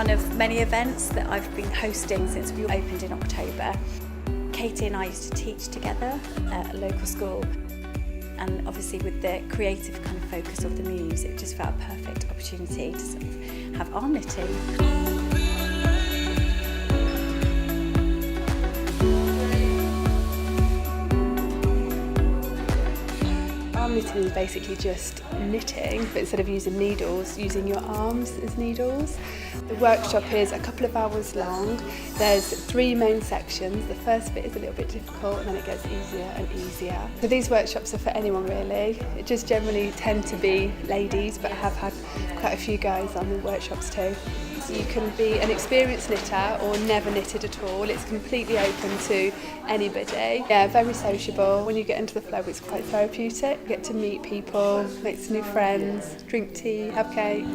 one of many events that I've been hosting since we opened in October. Katie and I used to teach together at a local school, and obviously with the creative kind of focus of the Muse, it just felt a perfect opportunity to sort of have our knitting. Arm knitting is basically just knitting, but instead of using needles, using your arms as needles. The workshop is a couple of hours long. There's 3 main sections. The first bit is a little bit difficult and then it gets easier and easier. So these workshops are for anyone really. It just generally tend to be ladies, but I have had quite a few guys on the workshops too. So you can be an experienced knitter or never knitted at all. It's completely open to anybody. Yeah, very sociable. When you get into the flow, it's quite therapeutic. You get to meet people, make some new friends, drink tea, have cake.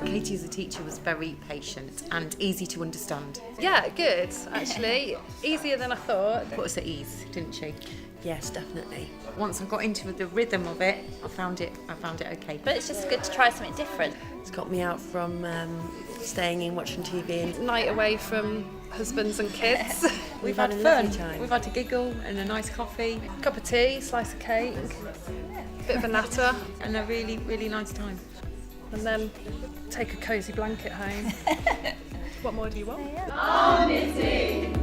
Katie as a teacher was very patient and easy to understand. Yeah, good actually. Easier than I thought. Put us at ease, didn't she? Yes, definitely. Once I got into the rhythm of it, I found it okay. But it's just good to try something different. It's got me out from staying in, watching TV. And Night away from husbands and kids. We've had had a fun. lovely time. We've had a giggle and a nice coffee Cup of tea, slice of cake, bit of a natter, and a really, really nice time. and then take a cosy blanket home. What more do you want? Arm knitting!